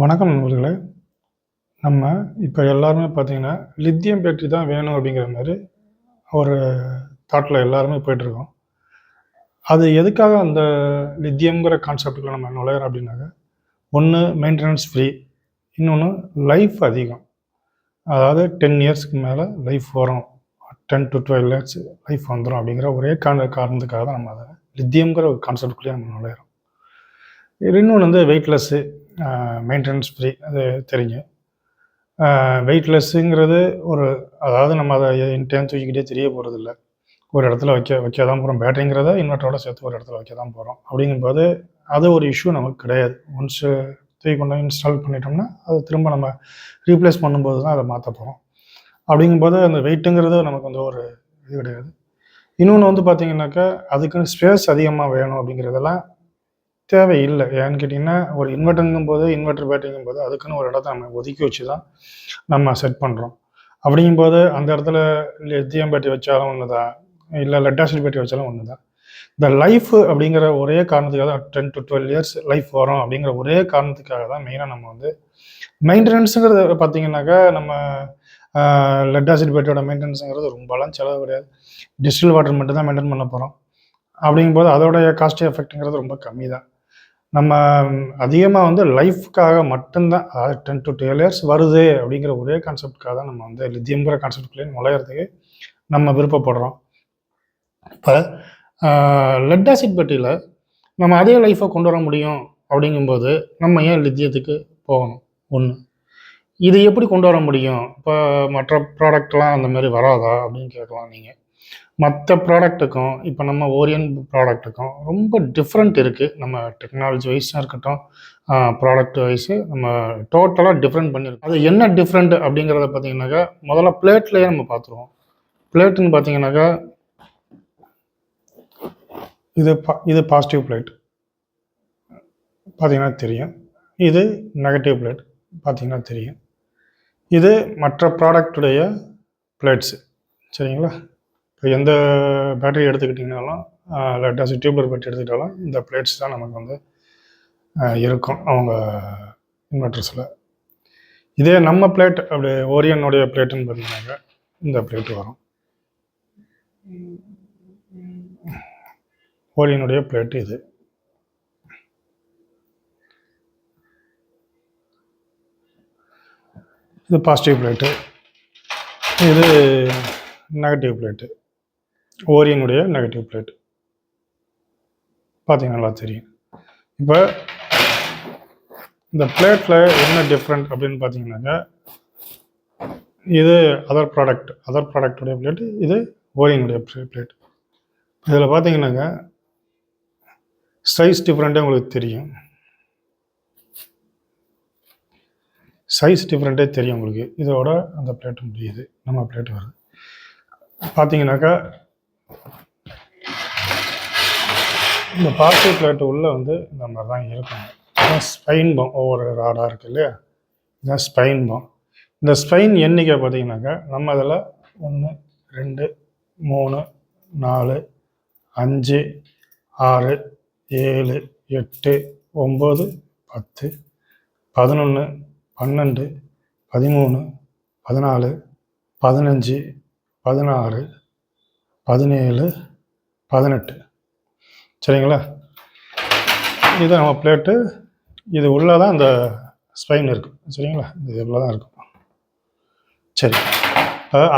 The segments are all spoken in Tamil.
வணக்கம் நண்பர்களே. நம்ம இப்போ எல்லாருமே பார்த்தீங்கன்னா, லித்தியம் பேட்டரி தான் வேணும் அப்படிங்கிற மாரி ஒரு தாட்ல எல்லாருமே போயிட்டுருக்கோம். அது எதுக்காக அந்த லித்தியம்ங்கிற கான்செப்ட்டுக்குள்ள நம்ம நுழையிறோம் அப்படின்னாக்க, ஒண்ணு மெயின்டெனன்ஸ் ஃப்ரீ, இன்னொன்னு லைஃப் அதிகம். அதாவது 10 இயர்ஸ்க்கு மேல லைஃப் வரும். 10 to 12 இயர்ஸ் லைஃப் வந்துரும் அப்படிங்கிற ஒரே காரணத்துக்காக தான் நம்ம அத லித்தியம்ங்கிற ஒரு கான்செப்ட்டுக்குள்ளேயே நம்ம நுழையிறோம். இன்னொன்னு வந்து வெயிட்லெஸ்ஸு, மெயின்டெனன்ஸ் ஃப்ரீ அது தெரியும். வெயிட்லெஸ்ஸுங்கிறது ஒரு அதாவது நம்ம அதை என்டைம் தூக்கிக்கிட்டே தெரிய போகிறதில்ல. ஒரு இடத்துல வைக்க தான் போகிறோம். பேட்டரிங்கிறத இன்வெர்ட்டரோட சேர்த்து ஒரு இடத்துல வைக்க தான் போகிறோம். அப்படிங்கும்போது அது ஒரு இஷ்யூ நமக்கு கிடையாது. ஒன்ஸு தூக்கி கொண்டு இன்ஸ்டால் பண்ணிட்டோம்னா அது திரும்ப நம்ம ரீப்ளேஸ் பண்ணும்போது தான் அதை மாற்ற போகிறோம். அப்படிங்கும்போது அந்த வெயிட்டுங்கிறது நமக்கு வந்து ஒரு இது கிடையாது. இன்னொன்று வந்து பார்த்தீங்கன்னாக்கா, அதுக்குன்னு ஸ்பேஸ் அதிகமாக வேணும் அப்படிங்கிறதெல்லாம் தேவையில்லை. ஏன்னு கேட்டிங்கன்னா, ஒரு இன்வெர்ட்டருங்கும்போது இன்வெர்ட்டர் பேட்டரிங்கும்போது அதுக்குன்னு ஒரு இடத்த நம்ம ஒதுக்கி வச்சு தான் நம்ம செட் பண்ணுறோம். அப்படிங்கும்போது அந்த இடத்துல லித்தியம் பேட்டரி வச்சாலும் ஒன்று தான், இல்லை லெட் ஆசிட் பேட்டரி வச்சாலும் ஒன்று தான். இந்த லைஃப் அப்படிங்கிற ஒரே காரணத்துக்காக தான் 10 to 12 இயர்ஸ் லைஃப் வரும் அப்படிங்கிற ஒரே காரணத்துக்காக தான் மெயினாக நம்ம வந்து மெயின்டெனன்ஸுங்கிறது பார்த்தீங்கன்னாக்கா, நம்ம லெட் ஆசிட் பேட்டரியோட மெயின்டெனன்ஸுங்கிறது ரொம்பலாம் செலவு கிடையாது. டிஸ்டில் வாட்டர் மட்டும் தான் மெயின்டைன் பண்ண போகிறோம். அப்படிங்கும்போது அதோடைய காஸ்ட் எஃபெக்ட்டுங்கிறது ரொம்ப கம்மி தான். நம்ம அதிகமாக வந்து லைஃப்க்காக மட்டும்தான், அதாவது 10 to 12 இயர்ஸ் வருது அப்படிங்கிற ஒரே கான்செப்டுக்காக தான் நம்ம வந்து லித்தியம்ங்கிற கான்செப்டுக்குள்ளே நுழையிறதுக்கு நம்ம விருப்பப்படுறோம். இப்போ லெட் ஆசிட் பேட்டரியில் நம்ம அதே லைஃப்பை கொண்டு வர முடியும் அப்படிங்கும்போது நம்ம ஏன் லித்தியத்துக்கு போகணும்? ஒன்று, இது எப்படி கொண்டு வர முடியும்? இப்போ மற்ற ப்ராடக்ட்லாம் அந்த மாதிரி வராதா அப்படின்னு கேட்கலாம் நீங்கள். மற்ற ப்ராடக்ட்டுக்கும் இப்போ நம்ம ஓரியன் ப்ராடக்ட்டுக்கும் ரொம்ப டிஃப்ரெண்ட் இருக்குது. நம்ம டெக்னாலஜி வைஸாக இருக்கட்டும், ப்ராடக்ட் வைஸு நம்ம டோட்டலாக டிஃப்ரெண்ட் பண்ணியிருக்கோம். அது என்ன டிஃப்ரெண்ட் அப்படிங்கிறத பார்த்தீங்கன்னாக்கா, முதல்ல பிளேட்லேயே நம்ம பார்த்துருவோம். பிளேட்டுன்னு பார்த்தீங்கன்னாக்கா, இது பாசிட்டிவ் பிளேட் பார்த்தீங்கன்னா தெரியும். இது நெகட்டிவ் பிளேட் பார்த்தீங்கன்னா தெரியும். இது மற்ற ப்ராடக்டுடைய பிளேட்ஸு, சரிங்களா? இப்போ எந்த பேட்டரி எடுத்துக்கிட்டிங்கனாலும், லெட் ஆசிட் டியூப்லர் பேட்டரி எடுத்துக்கிட்டாலும் இந்த பிளேட்ஸ் தான் நமக்கு வந்து இருக்கும் அவங்க இன்வெர்ட்டர்ஸில். இதே நம்ம பிளேட் அப்படி ஓரியனுடைய பிளேட்டுன்னு பார்த்தீங்கன்னாக்கா இந்த பிளேட்டு வரும். ஓரியனுடைய பிளேட்டு இது. இது பாசிட்டிவ் பிளேட்டு, இது நெகட்டிவ் பிளேட்டு, ஓரியனுடைய நெகட்டிவ் பிளேட் பார்த்தீங்கன்னா நல்லா தெரியும். இப்போ இந்த பிளேட்டில் என்ன டிஃப்ரெண்ட் அப்படின்னு பார்த்தீங்கன்னாக்கா, இது அதர் ப்ராடக்டுடைய பிளேட்டு, இது ஓரியனுடைய பிளேட். இதில் பார்த்தீங்கன்னாக்கா சைஸ் டிஃப்ரெண்ட்டே உங்களுக்கு தெரியும். சைஸ் டிஃப்ரெண்ட்டே தெரியும் உங்களுக்கு. இதோட அந்த பிளேட்டு முடியுது, நம்ம பிளேட்டு வருது. பார்த்தீங்கன்னாக்கா இந்த பாசிட்டிவ் பிளேட்டு உள்ளே வந்து இந்த மாதிரி தான் இருக்கும். ஸ்பைன் பம் ஒவ்வொரு ராடாக இருக்குது இல்லையா, இதுதான் ஸ்பைன் பம். இந்த ஸ்பைன் எண்ணிக்கை பார்த்தீங்கன்னாக்கா நம்ம அதில் 1 2 3 4 5 6 7 8 9 10 11 12 13 14 15 16 17 18, சரிங்களா? இது நம்ம பிளேட்டு, இது உள்ளே தான் அந்த ஸ்பைன் இருக்குது, சரிங்களா? இது இவ்வளோ தான் இருக்கும். சரி,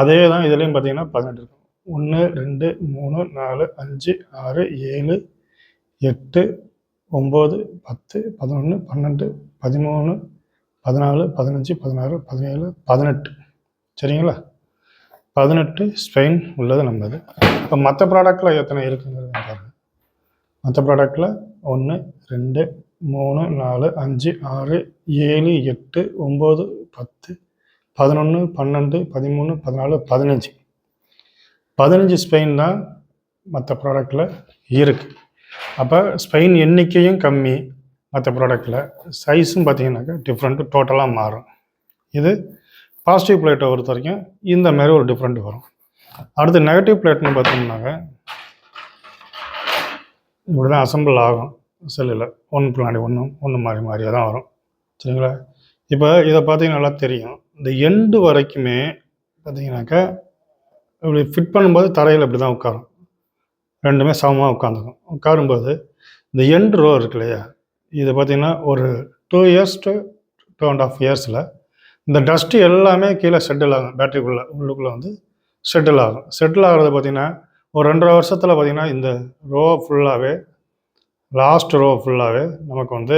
அதே தான் இதுலேயும் பார்த்தீங்கன்னா 18 இருக்கும். 1 2 3 4 5 6 7 8 9 10 11 12 13 14 15 16 17 18, சரிங்களா? 18 ஸ்பெயின் உள்ளது நம்மது. இப்போ மற்ற ப்ராடக்டில் எத்தனை இருக்குங்கிறது பாருங்கள். மற்ற ப்ராடக்டில் 1 2 3 4 5 6 7 8 9 10 11 12 13 14 15 15 ஸ்பெயின் தான் மற்ற ப்ராடக்டில் இருக்குது. அப்போ ஸ்பெயின் எண்ணிக்கையும் கம்மி மற்ற ப்ராடக்டில், சைஸும் பார்த்தீங்கன்னாக்கா டிஃப்ரெண்ட்டு டோட்டலாக மாறும். இது பாசிட்டிவ் பிளேட்டை பொறுத்த வரைக்கும் இந்த மாதிரி ஒரு டிஃப்ரெண்ட் வரும். அடுத்து நெகட்டிவ் பிளேட்னு பார்த்தோம்னாக்க இப்படி தான் அசம்பிள் ஆகும். செல்லில் ஒன்று பின்னாடி ஒன்று மாறி மாறியாக தான் வரும். சரிங்களா? இப்போ இதை பார்த்தீங்கன்னா நல்லா தெரியும். இந்த எண்டு வரைக்குமே பார்த்தீங்கன்னாக்கா, இப்படி ஃபிட் பண்ணும்போது தரையில் இப்படி தான் உட்காரும். ரெண்டுமே சமமாக உட்காந்துக்கும். உட்காரும்போது இந்த எண்ட் ரோ இருக்கு இல்லையா? இது பார்த்தீங்கன்னா ஒரு 2 இயர்ஸ் டு 2 1/2 இயர்ஸில் இந்த டஸ்ட்டு எல்லாமே கீழே செட்டில் ஆகும். பேட்டரிக்குள்ளே உள்ளுக்குள்ளே வந்து செட்டில் ஆகும். செட்டில் ஆகிறது பார்த்தீங்கன்னா, ஒரு 2 1/2 வருஷத்தில் பார்த்தீங்கன்னா, இந்த ரோ ஃபுல்லாகவே லாஸ்ட் ரோ ஃபுல்லாகவே நமக்கு வந்து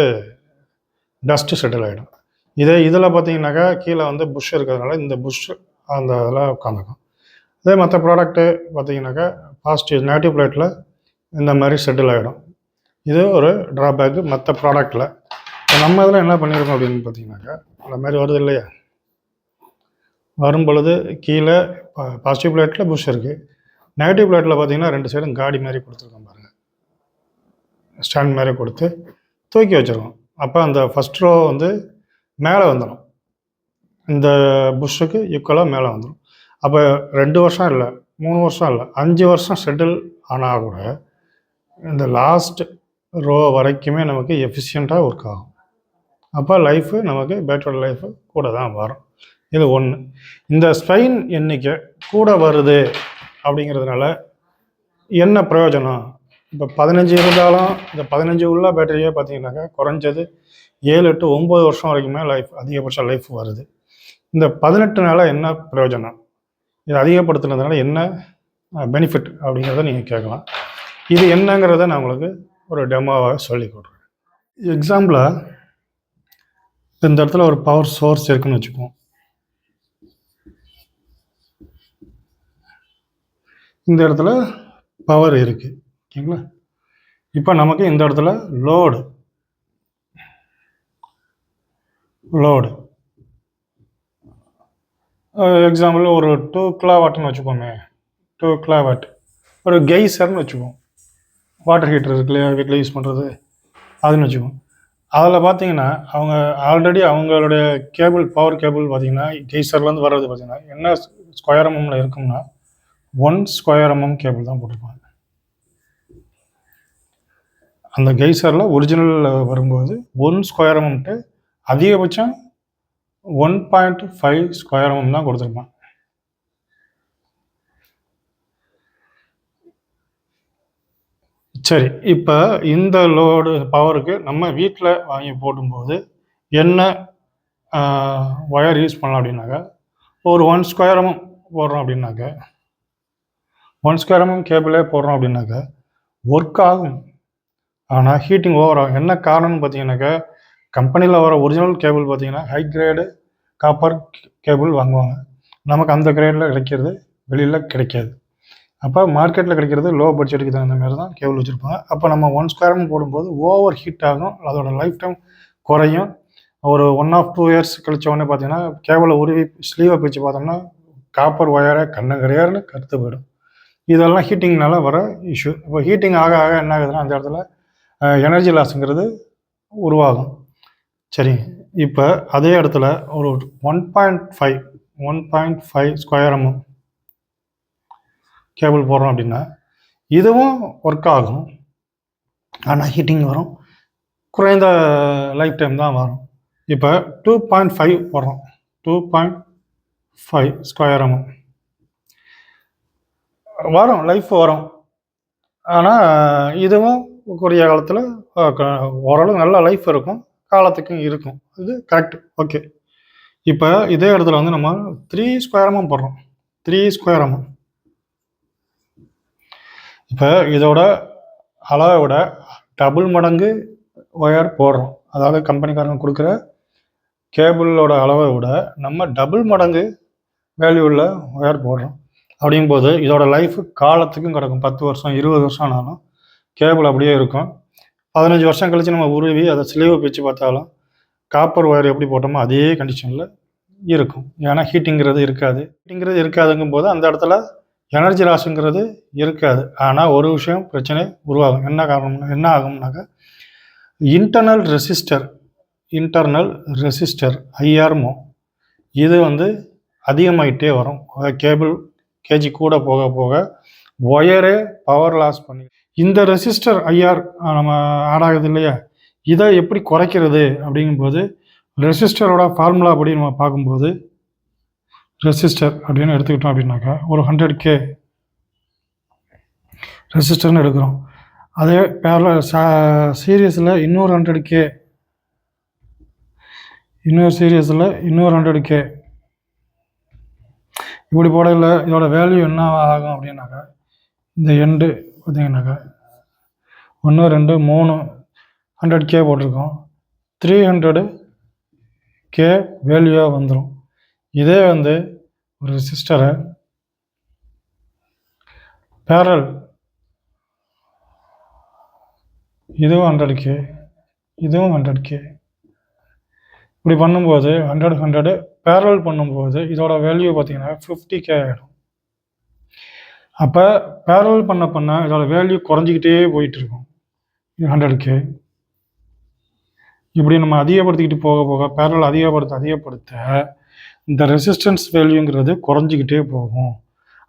டஸ்ட்டு செட்டில் ஆகிடும். இதில் பார்த்தீங்கன்னாக்கா கீழே வந்து புஷ் இருக்கிறதுனால இந்த புஷ் அந்த இதில் உட்காந்துக்கும். அதே மற்ற ப்ராடக்ட்டு பார்த்தீங்கன்னாக்கா பாசிட்டிவ் நெகட்டிவ் பிளேட்டில் இந்த மாதிரி செட்டில் ஆகிடும். இது ஒரு ட்ராபேக்கு மற்ற ப்ராடக்டில். இப்போ நம்ம இதில் என்ன பண்ணியிருக்கோம் அப்படின்னு பார்த்தீங்கன்னாக்கா, அந்த மாதிரி வருது இல்லையா? வரும் பொழுது கீழே பாசிட்டிவ் பிளேட்டில் புஷ் இருக்குது. நெகட்டிவ் பிளேட்டில் பார்த்தீங்கன்னா 2 சைடும் காடி மாதிரி கொடுத்துருக்கோம் பாருங்கள். ஸ்டாண்ட் மாதிரி கொடுத்து தூக்கி வச்சுருக்கோம். அப்போ அந்த ஃபஸ்ட் ரோ வந்து மேலே வந்துடும். இந்த புஷ்ஷுக்கு ஈக்குவலாக மேலே வந்துடும். அப்போ 2 வருஷம் இல்லை, 3 வருஷம் இல்லை, 5 வருஷம் செட்டில் ஆனால் கூட இந்த லாஸ்ட் ரோ வரைக்குமே நமக்கு எஃபிஷியண்ட்டாக ஒர்க் ஆகும். அப்போ லைஃபு நமக்கு பேட்டரியோட லைஃபு கூட தான் வரும். இது ஒன்று. இந்த ஸ்பைன் எண்ணிக்கை கூட வருது அப்படிங்கிறதுனால என்ன பிரயோஜனம்? இப்போ 15 இருந்தாலும் இந்த 15 உள்ள பேட்டரியே பார்த்தீங்கன்னாக்கா குறைஞ்சது 7 to 9 வருஷம் வரைக்குமே லைஃப் அதிகபட்ச லைஃப் வருது. இந்த 18நால என்ன பிரயோஜனம்? இது அதிகப்படுத்துனதுனால என்ன பெனிஃபிட் அப்படிங்கிறத நீங்கள் கேட்கலாம். இது என்னங்கிறத நான் உங்களுக்கு ஒரு டெமோவாக சொல்லி கொடுக்குறேன். எக்ஸாம்பிளாக இந்த இடத்துல ஒரு பவர் சோர்ஸ் இருக்குன்னு வச்சுக்குவோம். இந்த இடத்துல பவர் இருக்குது, ஓகேங்களா? இப்போ நமக்கு இந்த இடத்துல லோடு எக்ஸாம்பிள் ஒரு 2 கிலோவாட்னு வச்சுக்கோமே. 2 கிலோவாட் ஒரு கெய்சர்னு வச்சுக்குவோம். வாட்டர் ஹீட்டர் இருக்கு இல்லையா, வீட்டில் யூஸ் பண்ணுறது, அதுன்னு வச்சுக்குவோம். அதில் பார்த்தீங்கன்னா அவங்க ஆல்ரெடி அவங்களுடைய கேபிள், பவர் கேபிள் பார்த்தீங்கன்னா கெய்சர்லேருந்து வர்றது பார்த்தீங்கன்னா என்ன ஸ்கொயர் எம்எம்மில் இருக்கும்னா 1 ஸ்கொயர் எம்எம் கேபிள் தான் போட்டிருப்பாங்க. அந்த கெய்சரில் ஒரிஜினல் வரும்போது 1 ஸ்கொயர் எம்எம்ட்டு அதிகபட்சம் 1.5 ஸ்கொயர் எம்எம் தான் கொடுத்துருப்பான். சரி, இப்போ இந்த லோடு பவருக்கு நம்ம வீட்டில் வாங்கி போடும்போது என்ன ஒயர் யூஸ் பண்ணலாம் அப்படின்னாக்கா, ஒரு 1 ஸ்கொயர் எம்எம் போடுறோம் அப்படின்னாக்கா, 1 ஸ்கொயர் எம்எம் கேபிளே போடுறோம் அப்படின்னாக்கா ஒர்க் ஆகும். ஆனால் ஹீட்டிங் ஓவர் ஆகும். என்ன காரணம்னு பார்த்தீங்கன்னாக்கா, கம்பெனியில் வர ஒரிஜினல் கேபிள் பார்த்தீங்கன்னா ஹை கிரேடு காப்பர் கேபிள் வாங்குவாங்க. நமக்கு அந்த கிரேடில் கிடைக்கிறது வெளியில் கிடைக்காது. அப்போ மார்க்கெட்டில் கிடைக்கிறது லோ பட்ஜெட்டுக்கு தகுந்த மாதிரி தான் கேபிள் வச்சுருப்பாங்க. அப்போ நம்ம 1 ஸ்கொயர் எம்எம் போடும்போது ஓவர் ஹீட் ஆகும். அதோட லைஃப் டைம் குறையும். ஒரு 1 or 2 இயர்ஸ் கழிச்ச உடனே பார்த்தீங்கன்னா கேபிளை உருவி ஸ்லீவை பிரித்து பார்த்தோம்னா காப்பர் ஒயரை கண்ணங்கரையார்னு கருத்து போயிடும். இதெல்லாம் ஹீட்டிங்னால வர இஷ்யூ. இப்போ ஹீட்டிங் ஆக ஆக என்ன ஆகுதுன்னா அந்த இடத்துல எனர்ஜி லாஸுங்கிறது உருவாகும். சரி, இப்போ அதே இடத்துல ஒரு 1.5 ஸ்கொயர் எம்எம் கேபிள் போடுறோம் அப்படின்னா இதுவும் ஒர்க் ஆகும். ஆனால் ஹீட்டிங் வரும், குறைந்த லைஃப் டைம் தான் வரும். இப்போ 2.5 போடுறோம், 2.5 ஸ்கொயர் எம்எம் வரும், லைஃப் வரும். ஆனால் இதுவும் கூடிய காலத்தில் ஓரளவு நல்ல லைஃப் இருக்கும், காலத்துக்கும் இருக்கும். இது கரெக்ட், ஓகே. இப்போ இதே இடத்துல வந்து நம்ம 3 ஸ்கொயர் எம்எம் போடுறோம், 3 ஸ்கொயர் எம்எம். இப்போ இதோட அளவை விட டபுள் மடங்கு ஒயர் போடுறோம். அதாவது கம்பெனிக்காரங்க கொடுக்குற கேபிளோட அளவை விட நம்ம டபுள் மடங்கு வேல்யூவில் ஒயர் போடுறோம். அப்படிங்கும்போது இதோட லைஃப் காலத்துக்கும் கிடக்கும். 10 வருஷம் 20 வருஷம் ஆனாலும் கேபிள் அப்படியே இருக்கும். 15 வருஷம் கழித்து நம்ம உருவி அதை ஸ்லீவை பிரித்து பார்த்தாலும் காப்பர் ஒயர் எப்படி போட்டோமோ அதே கண்டிஷனில் இருக்கும். ஏன்னா ஹீட்டிங்கிறது இருக்காதுங்கும் போது அந்த இடத்துல எனர்ஜி லாஸுங்கிறது இருக்காது. ஆனால் ஒரு விஷயம் பிரச்சனை உருவாகும். என்ன ஆகும்னாக்கா இன்டர்னல் ரெசிஸ்டர் ஐஆர்மோ இது வந்து அதிகமாகிட்டே வரும். கேபிள் கேஜி கூட போக போக ஒயரே பவர் லாஸ் பண்ணி இந்த ரெசிஸ்டர் ஐஆர் நம்ம ஆட் ஆகுது இல்லையா, இதை எப்படி குறைக்கிறது அப்படிங்கும்போது ரெசிஸ்டரோட ஃபார்முலா படி நம்ம பார்க்கும்போது ரெசிஸ்டர் அப்படின்னு எடுத்துக்கிட்டோம் அப்படின்னாக்கா ஒரு 100K ரெசிஸ்டர்னு எடுக்கிறோம். அதே சீரியஸில் இன்னொரு 100K, இன்னொரு 100K இப்படி போடையில் இதோட வேல்யூ என்ன ஆகும் அப்படின்னாக்கா இந்த எண்டு பார்த்தீங்கன்னாக்கா 1 2 3 100K போட்டிருக்கோம். 300K வேல்யூவாக வந்துடும். இதே வந்து ஒரு ரெசிஸ்டரை பேரல் இதுவும் 100K, இதுவும் 100K இப்படி பண்ணும்போது 100 பேரல் பண்ணும்போது இதோட வேல்யூ பார்த்தீங்கன்னா 50K ஆகிடும். அப்போ பேரல் பண்ண இதோட வேல்யூ குறைஞ்சிக்கிட்டே போயிட்டு இருக்கும். 100K இப்படி நம்ம அதிகப்படுத்திக்கிட்டு போக பேரல் அதிகப்படுத்த இந்த ரெசிஸ்டன்ஸ் வேல்யூங்கிறது குறைஞ்சிக்கிட்டே போகும்.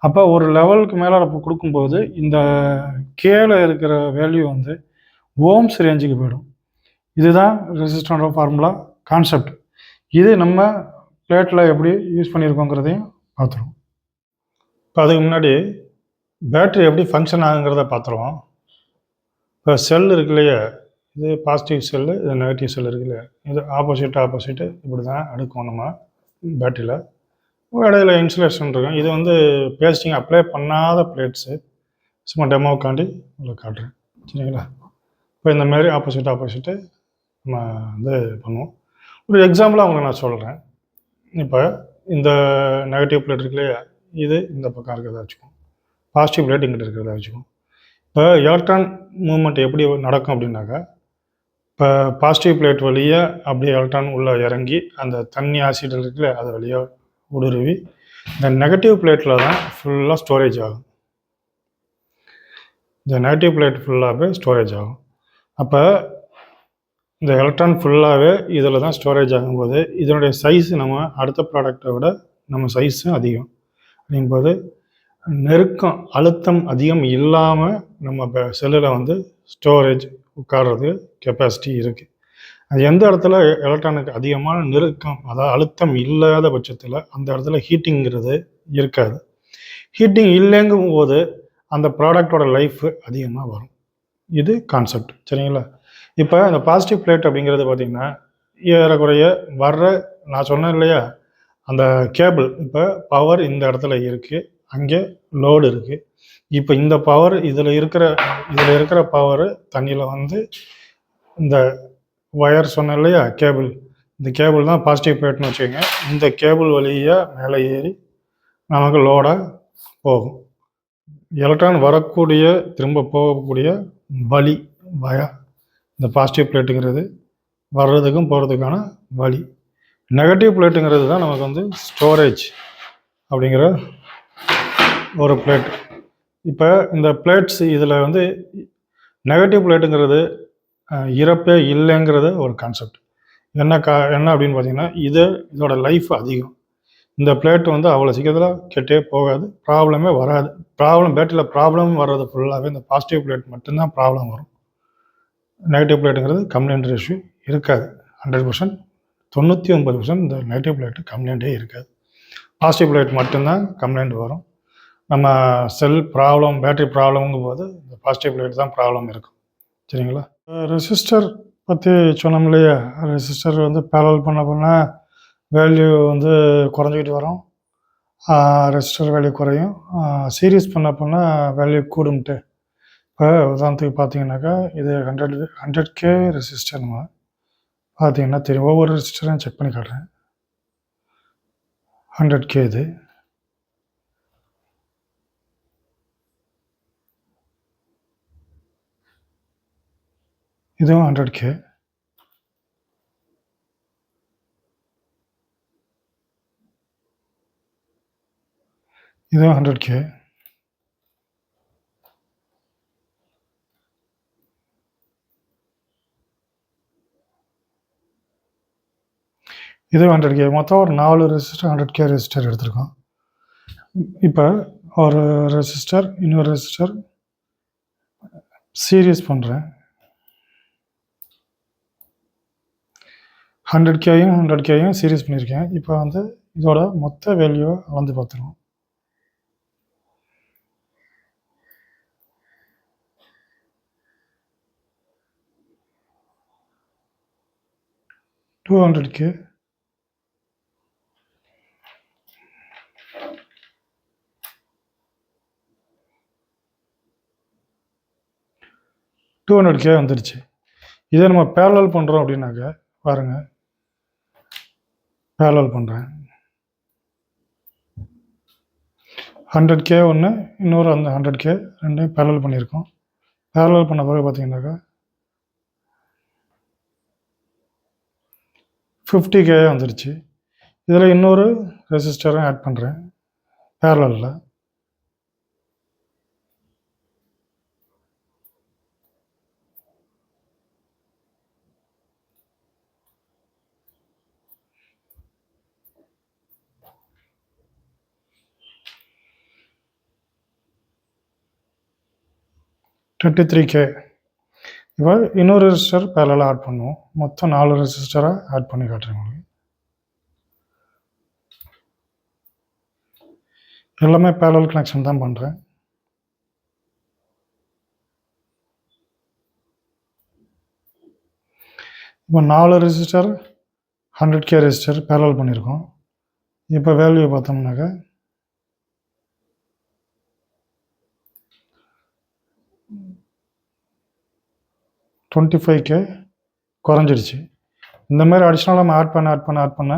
அப்போ ஒரு லெவலுக்கு மேலே நம்ம கொடுக்கும்போது இந்த கேல இருக்கிற வேல்யூ வந்து ஓம்ஸ் ரேஞ்சுக்கு போயிடும். இதுதான் ரெசிஸ்டரோட ஃபார்முலா கான்செப்ட். இது நம்ம பிளேட்டில் எப்படி யூஸ் பண்ணியிருக்கோங்கிறதையும் பார்த்துருவோம். இப்போ அதுக்கு முன்னாடி பேட்ரி எப்படி ஃபங்க்ஷன் ஆகுங்கிறத பார்த்துருவோம். இப்போ செல் இருக்கு இல்லையா, இது பாசிட்டிவ் செல்லு, இது நெகட்டிவ் செல் இருக்கு இல்லையா, இது ஆப்போசிட்டு இப்படி தான் அடுக்கும் நம்ம பேட்டரியில். இடையில இன்சுலேஷன் இருக்கும். இது வந்து பேஸ்டிங் அப்ளை பண்ணாத பிளேட்ஸு, சும்மா டெமோக்காண்டி உங்களுக்கு காட்டுறேன், சரிங்களா. இப்போ இந்த மாதிரி ஆப்போசிட்டு நம்ம வந்து பண்ணுவோம். ஒரு எக்ஸாம்பிளாக உங்களுக்கு நான் சொல்கிறேன். இப்போ இந்த நெகட்டிவ் பிளேட் இருக்கு இல்லையா, இது இந்த பக்கம் இருக்கிறதா வச்சுக்கோம், பாசிட்டிவ் பிளேட் இங்கிட்ட இருக்கிறதா வச்சுக்கோம். இப்போ எலக்ட்ரான் மூவ்மெண்ட் எப்படி நடக்கும் அப்படின்னாக்கா, இப்போ பாசிட்டிவ் பிளேட் வழியாக அப்படியே எலக்ட்ரான் உள்ளே இறங்கி அந்த தண்ணி ஆசிட் இருக்குல்ல அது வழியாக ஊடுருவி இந்த நெகட்டிவ் பிளேட்டில் தான் ஃபுல்லாக ஸ்டோரேஜ் ஆகும். இந்த நெகட்டிவ் பிளேட் ஃபுல்லாகவே ஸ்டோரேஜ் ஆகும். அப்போ இந்த எலக்ட்ரான் ஃபுல்லாகவே இதில் தான் ஸ்டோரேஜ் ஆகும்போது இதனுடைய சைஸ் நம்ம அடுத்த ப்ராடக்டை விட நம்ம சைஸும் அதிகம். அப்படிங்கும்போது நெருக்கம் அழுத்தம் அதிகம் இல்லாமல் நம்ம செல்லில் வந்து ஸ்டோரேஜ் உட்கார்றது கெப்பாசிட்டி இருக்குது. அது எந்த இடத்துல எலக்ட்ரானுக்கு அதிகமான நெருக்கம், அதாவது அழுத்தம் இல்லாத பட்சத்தில் அந்த இடத்துல ஹீட்டிங்கிறது இருக்காது. ஹீட்டிங் இல்லைங்கும் போது அந்த ப்ராடக்டோட லைஃப் அதிகமாக வரும். இது கான்செப்ட், சரிங்களா. இப்போ இந்த பாசிட்டிவ் பிளேட் அப்படிங்கிறது பார்த்திங்கன்னா ஏறக்குறைய வர்ற நான் சொன்னேன் இல்லையா, அந்த கேபிள் இப்போ பவர் இந்த இடத்துல இருக்குது, அங்கே லோடு இருக்குது. இப்போ இந்த பவர் இதில் இருக்கிற பவர் தண்ணியில் வந்து இந்த ஒயர் சொன்னேன் இல்லையா கேபிள், இந்த கேபிள் தான் பாசிட்டிவ் பிளேட்னு வச்சுக்கோங்க. இந்த கேபிள் வழியாக மேலே ஏறி நமக்கு லோடாக போகும். எலக்ட்ரான் வரக்கூடிய திரும்ப போகக்கூடிய வழி வயா இந்த பாசிட்டிவ் பிளேட்டுங்கிறது வர்றதுக்கும் போகிறதுக்கான வழி. நெகட்டிவ் பிளேட்டுங்கிறது தான் நமக்கு வந்து ஸ்டோரேஜ் அப்படிங்கிற ஒரு பிளேட். இப்போ இந்த பிளேட்ஸ் இதில் வந்து நெகட்டிவ் பிளேட்டுங்கிறது இறப்பே இல்லைங்கிறது ஒரு கான்செப்ட். என்ன அப்படின்னு பார்த்தீங்கன்னா இதோட லைஃப் அதிகம். இந்த பிளேட் வந்து அவ்வளோ சீக்கிரத்தில் கெட்டே போகாது, ப்ராப்ளமே வராது. பேட்டரியில் ப்ராப்ளம் வர்றது ஃபுல்லாகவே இந்த பாசிட்டிவ் பிளேட் மட்டும்தான் ப்ராப்ளம் வரும். நெகட்டிவ் பிளேட்டுங்கிறது கம்ப்ளைண்ட் இஷ்யூ இருக்காது. 100%, 99% இந்த நெகட்டிவ் பிளேட்டு கம்ப்ளைண்ட்டே இருக்காது. பாசிட்டிவ் பிளேட் மட்டும்தான் கம்ப்ளைண்ட் வரும். நம்ம செல் ப்ராப்ளம், பேட்டரி ப்ராப்ளம்ங்கும் போது இந்த பாசிட்டிவ் பிளேட் தான் ப்ராப்ளம் இருக்கும், சரிங்களா. ரெசிஸ்டர் பற்றி சொன்னோம் இல்லையா, ரெசிஸ்டர் வந்து பேரல் பண்ண வேல்யூ வந்து குறைஞ்சிக்கிட்டு வரும். ரெசிஸ்டர் வேல்யூ குறையும், சீரீஸ் பண்ண வேல்யூ கூடும்ட்டு. இப்போ உதாரணத்துக்கு பார்த்தீங்கன்னாக்கா இது 100K ரெசிஸ்டர் நம்ம பார்த்தீங்கன்னா தெரியும். ஒவ்வொரு ரெசிஸ்டரையும் செக் பண்ணி காட்டுறேன். 100K இது, இதுவும் 100K, இதுவும் 100K, இது 100K. மொத்தம் ஒரு 4 ரெசிஸ்டர் 100K ரெசிஸ்டர் எடுத்திருக்கோம். இப்போ ஒரு ரெசிஸ்டர் இன்னொரு ரெசிஸ்டர் சீரீஸ் பண்ணுறேன். 100Kயும் 100Kயும் சீரிஸ் பண்ணியிருக்கேன். இப்போ வந்து இதோட மொத்த வேல்யூவை அளந்து பார்த்துருவோம். $200K 200K வந்துருச்சு. இதை நம்ம பேரலல் பண்ணுறோம் அப்படின்னாக்க பாருங்க, பேரலல் பண்ணுறேன். 100K ஒன்று, இன்னொரு அந்த 100K ரெண்டையும் பேரலல் பண்ணியிருக்கோம். பேரலல் பண்ண பிறகு பார்த்தீங்கன்னாக்கா 50K வந்துருச்சு. இதில் இன்னொரு ரெசிஸ்டரும் ஆட் பண்ணுறேன் பேரலலில். $23K. இப்போ இன்னொரு ரெசிஸ்டர் பேரலாக ஆட் பண்ணுவோம். மொத்தம் 4 ரெசிஸ்டரை ஆட் பண்ணி காட்டுறேன் உங்களுக்கு. எல்லாமே பேரலல் கனெக்ஷன் தான் பண்ணுறேன். இப்போ 4 ரெசிஸ்டர் 100K ரெசிஸ்டர் பேரலல் பண்ணியிருக்கோம். இப்போ வேல்யூ பார்த்தோம்னாக்கா $25K குறைஞ்சிடுச்சு. இந்த மாதிரி அடிஷ்னலாக நம்ம ஆட் பண்ண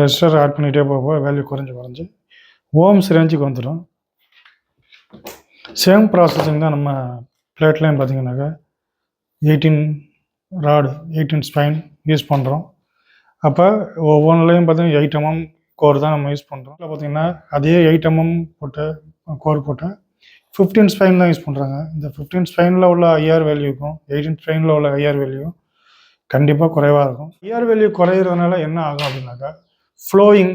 ரெசிஸ்டர் ஆட் பண்ணிகிட்டே போக வேல்யூ குறைஞ்சி ஓம்ஸ் ரேஞ்சுக்கு வந்துடும். சேம் ப்ராசஸிங் தான் நம்ம பிளேட்லேயும் பார்த்தீங்கன்னாக்கா 18 ஸ்பைன் யூஸ் பண்ணுறோம். அப்போ ஒவ்வொன்றுலேயும் பார்த்தீங்கன்னா 8 mm கோர் தான் நம்ம யூஸ் பண்ணுறோம். இல்லை பார்த்தீங்கன்னா அதே 8 mm கோர் போட்ட 15 ஸ்பைன் தான் யூஸ் பண்ணுறாங்க. இந்த 15 ஸ்பைனில் உள்ள ஐஆர் வேல்யூக்கும் 18 ஸ்பைனில் உள்ள ஐஆர் வேல்யூ கண்டிப்பாக குறைவாக இருக்கும். ஐஆர் வேல்யூ குறையிறதுனால என்ன ஆகும் அப்படின்னாக்கா ஃப்ளோயிங்,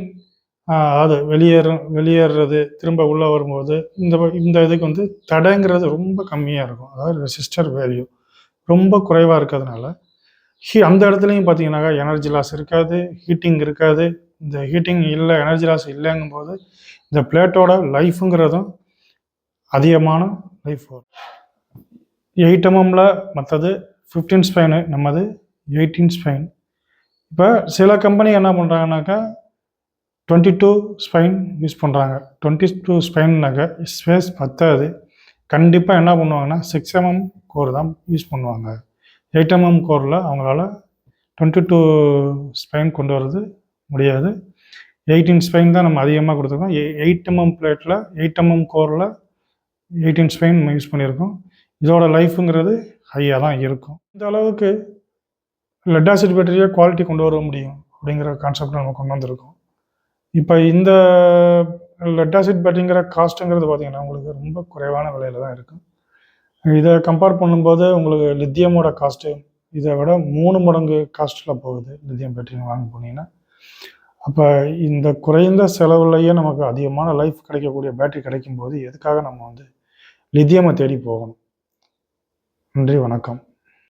அது வெளியேறது திரும்ப உள்ளே வரும்போது இந்த இதுக்கு வந்து தடைங்கிறது ரொம்ப கம்மியாக இருக்கும். அதாவது ரெசிஸ்டர் வேல்யூ ரொம்ப குறைவாக இருக்கிறதுனால அந்த இடத்துலையும் பார்த்தீங்கன்னாக்கா எனர்ஜி லாஸ் இருக்காது, ஹீட்டிங் இருக்காது. இந்த ஹீட்டிங் இல்லை, எனர்ஜி லாஸ் இல்லைங்கும்போது இந்த பிளேட்டோட லைஃபுங்கிறதும் அதிகமான லைஃப் வரும். 8 mmல மற்றது 15 ஸ்பைனு, நம்மது 18 ஸ்பைன். இப்போ சில கம்பெனி என்ன பண்ணுறாங்கனாக்கா 22 ஸ்பைன் யூஸ் பண்ணுறாங்க. 22 ஸ்பைன்னாக்க ஸ்பேஸ் பத்தாது. கண்டிப்பாக என்ன பண்ணுவாங்கன்னா 6 mm கோர் தான் யூஸ் பண்ணுவாங்க. 8 mm கோரில் அவங்களால 22 ஸ்பைன் கொண்டு வரது முடியாது. 18 ஸ்பைன் தான் நம்ம அதிகமாக கொடுத்துருக்கோம். 8 mm பிளேட்டில் 8 mm கோரில் 18 ஸ்பைன் நம்ம யூஸ் பண்ணியிருக்கோம். இதோட லைஃபுங்கிறது ஹையாக தான் இருக்கும். இந்த அளவுக்கு லெட் ஆசிட் பேட்டரியை குவாலிட்டி கொண்டு வர முடியும் அப்படிங்கிற கான்செப்ட் நம்ம கொண்டு வந்திருக்கோம். இப்போ இந்த லெட் ஆசிட் பேட்டரிங்கிற காஸ்ட்டுங்கிறது பார்த்திங்கன்னா உங்களுக்கு ரொம்ப குறைவான விலையில் தான் இருக்கும். இதை கம்பேர் பண்ணும்போது உங்களுக்கு லித்தியமோட காஸ்ட்டு இதை விட 3 மடங்கு காஸ்ட்டில் போகுது லித்தியம் பேட்டரி வாங்க போனீங்கன்னா. அப்போ இந்த குறைந்த செலவுலையே நமக்கு அதிகமான லைஃப் கிடைக்கக்கூடிய பேட்டரி கிடைக்கும்போது எதுக்காக நம்ம வந்து லித்தியமை தேடி போகணும். நன்றி, வணக்கம்.